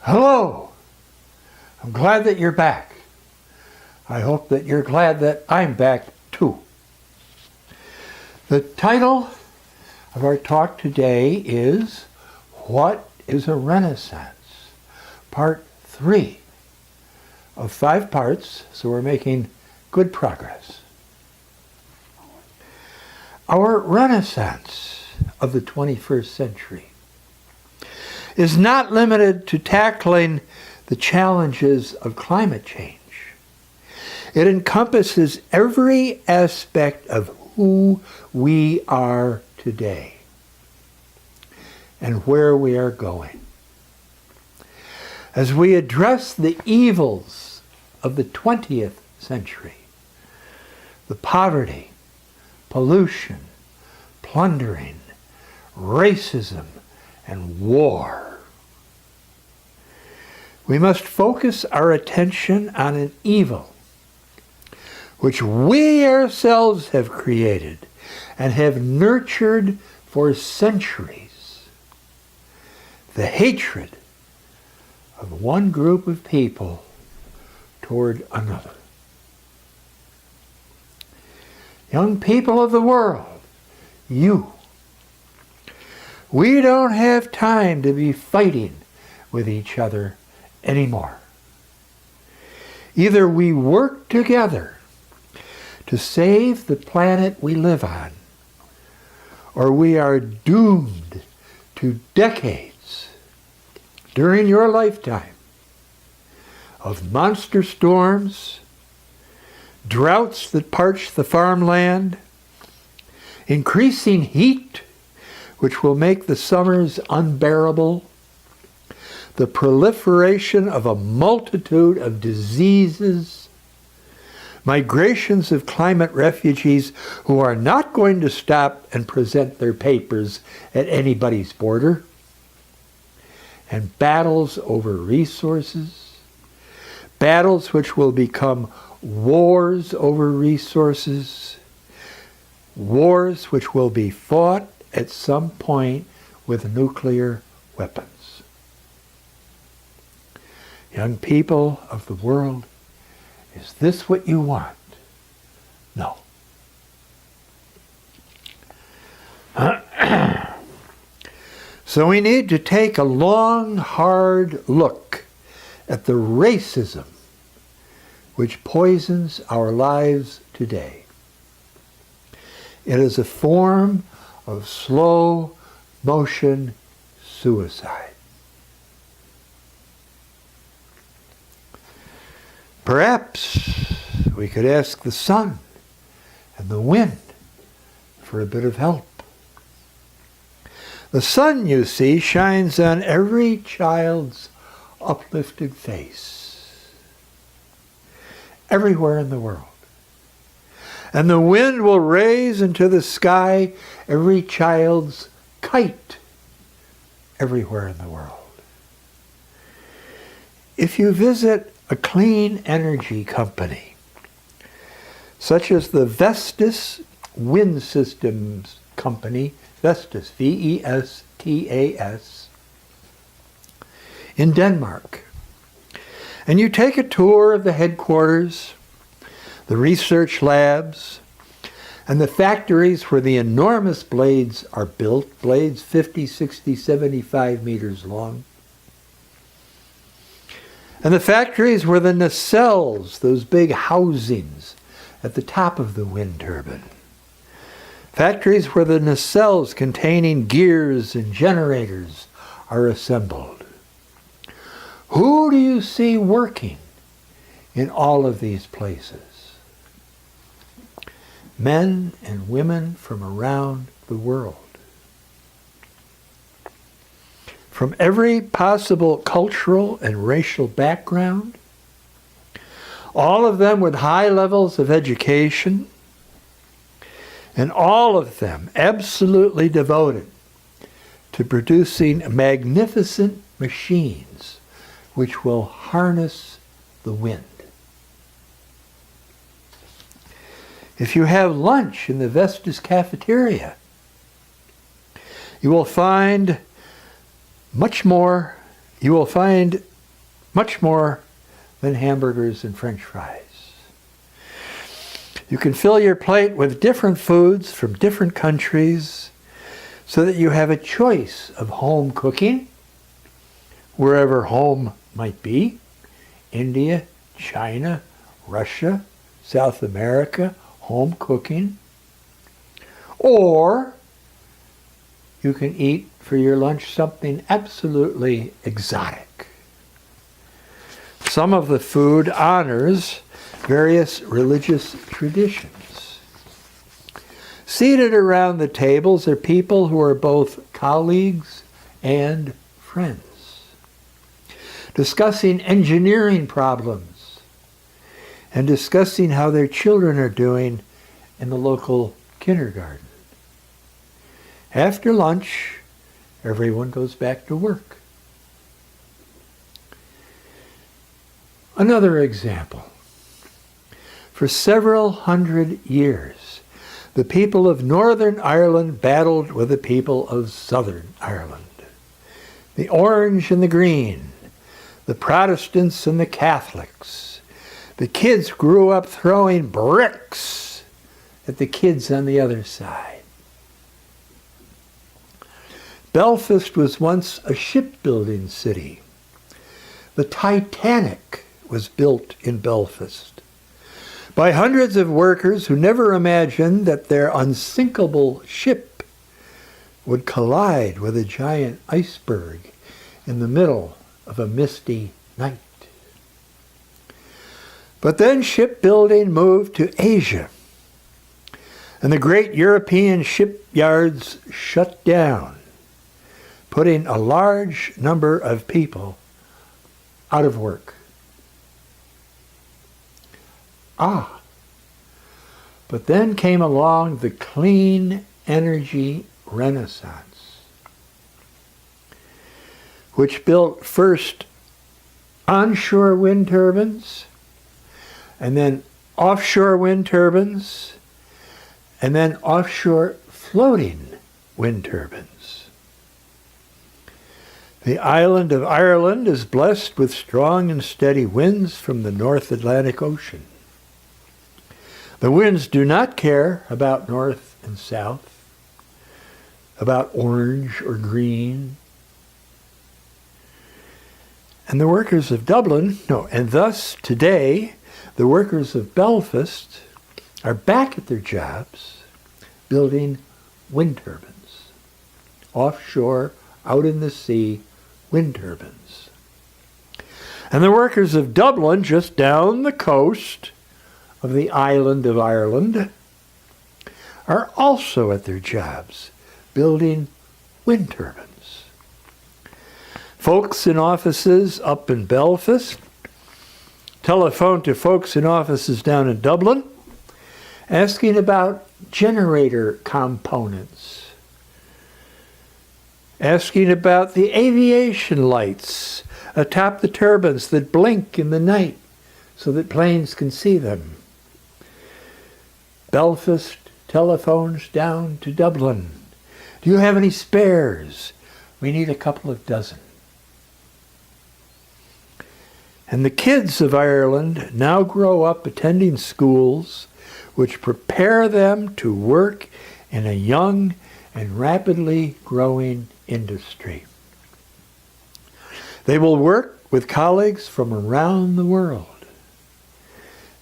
Hello! I'm glad that you're back. I hope that you're glad that I'm back too. The title of our talk today is What is a Renaissance? Part 3 of 5 parts, so we're making good progress. Our Renaissance of the 21st century is not limited to tackling the challenges of climate change. It encompasses every aspect of who we are today and where we are going. As we address the evils of the 20th century, the poverty, pollution, plundering, racism, and war, we must focus our attention on an evil which we ourselves have created and have nurtured for centuries: the hatred of one group of people toward another. Young people of the world, we don't have time to be fighting with each other anymore. Either we work together to save the planet we live on, or we are doomed to decades during your lifetime of monster storms, droughts that parch the farmland, increasing heat which will make the summers unbearable, the proliferation of a multitude of diseases, migrations of climate refugees who are not going to stop and present their papers at anybody's border, and battles over resources, battles which will become wars over resources, wars which will be fought at some point with nuclear weapons. Young people of the world, is this what you want? No. So we need to take a long, hard look at the racism which poisons our lives today. It is a form of slow motion suicide. Perhaps we could ask the sun and the wind for a bit of help. The sun, you see, shines on every child's uplifted face, everywhere in the world. And the wind will raise into the sky every child's kite, everywhere in the world. If you visit a clean energy company, such as the Vestas Wind Systems Company, Vestas, V-E-S-T-A-S, in Denmark, and you take a tour of the headquarters, the research labs, and the factories where the enormous blades are built, blades 50, 60, 75 meters long, and the factories where the nacelles, those big housings at the top of the wind turbine, factories where the nacelles containing gears and generators are assembled. Who do you see working in all of these places? Men and women from around the world. From every possible cultural and racial background, all of them with high levels of education, and all of them absolutely devoted to producing magnificent machines which will harness the wind. If you have lunch in the Vestas cafeteria, you will find much more. You will find much more than hamburgers and French fries. You can fill your plate with different foods from different countries so that you have a choice of home cooking, wherever home might be, India, China, Russia, South America, home cooking. Or you can eat for your lunch something absolutely exotic. Some of the food honors various religious traditions. Seated around the tables are people who are both colleagues and friends, discussing engineering problems and discussing how their children are doing in the local kindergarten. After lunch, everyone goes back to work. Another example. For several hundred years, the people of Northern Ireland battled with the people of Southern Ireland. The orange and the green, the Protestants and the Catholics. The kids grew up throwing bricks at the kids on the other side. Belfast was once a shipbuilding city. The Titanic was built in Belfast by hundreds of workers who never imagined that their unsinkable ship would collide with a giant iceberg in the middle of a misty night. But then shipbuilding moved to Asia, and the great European shipyards shut down, putting a large number of people out of work. But then came along the clean energy renaissance, which built first onshore wind turbines, and then offshore wind turbines, and then offshore floating wind turbines. The island of Ireland is blessed with strong and steady winds from the North Atlantic Ocean. The winds do not care about north and south, about orange or green. And the workers of Dublin, and thus today, the workers of Belfast are back at their jobs building wind turbines, offshore, out in the sea, wind turbines. And the workers of Dublin, just down the coast of the island of Ireland, are also at their jobs building wind turbines. Folks in offices up in Belfast telephone to folks in offices down in Dublin asking about generator components, asking about the aviation lights atop the turbines that blink in the night so that planes can see them. Belfast telephones down to Dublin. Do you have any spares? We need a couple of dozen. And the kids of Ireland now grow up attending schools which prepare them to work in a young and rapidly growing industry. They will work with colleagues from around the world.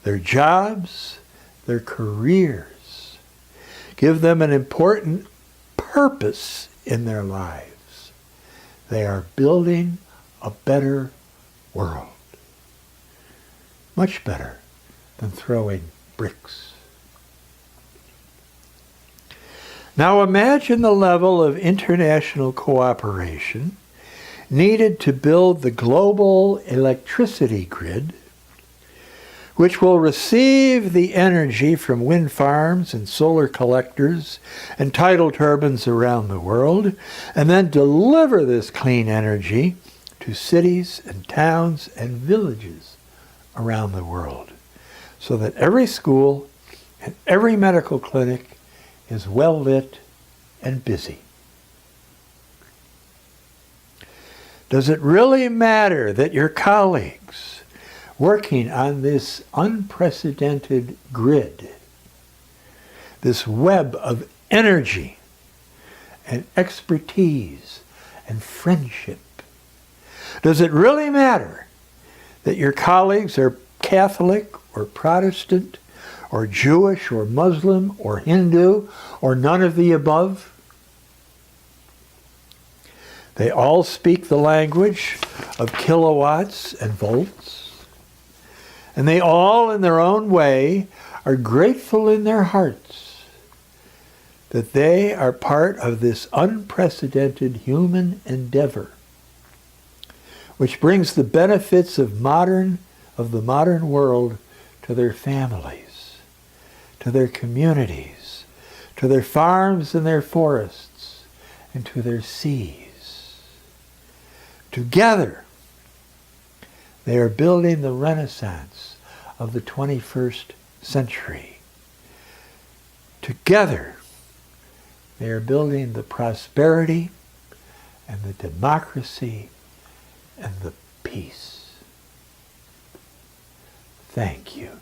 Their jobs, their careers, give them an important purpose in their lives. They are building a better world. Much better than throwing bricks. Now imagine the level of international cooperation needed to build the global electricity grid, which will receive the energy from wind farms and solar collectors and tidal turbines around the world, and then deliver this clean energy to cities and towns and villages around the world, so that every school and every medical clinic is well lit and busy. Does it really matter that your colleagues working on this unprecedented grid, this web of energy and expertise and friendship, does it really matter that your colleagues are Catholic or Protestant or Jewish or Muslim or Hindu or none of the above? They all speak the language of kilowatts and volts, and they all, in their own way, are grateful in their hearts that they are part of this unprecedented human endeavor, which brings the benefits of the modern world to their families, to their communities, to their farms and their forests, and to their seas. Together, they are building the Renaissance of the 21st century. Together, they are building the prosperity and the democracy and the peace. Thank you.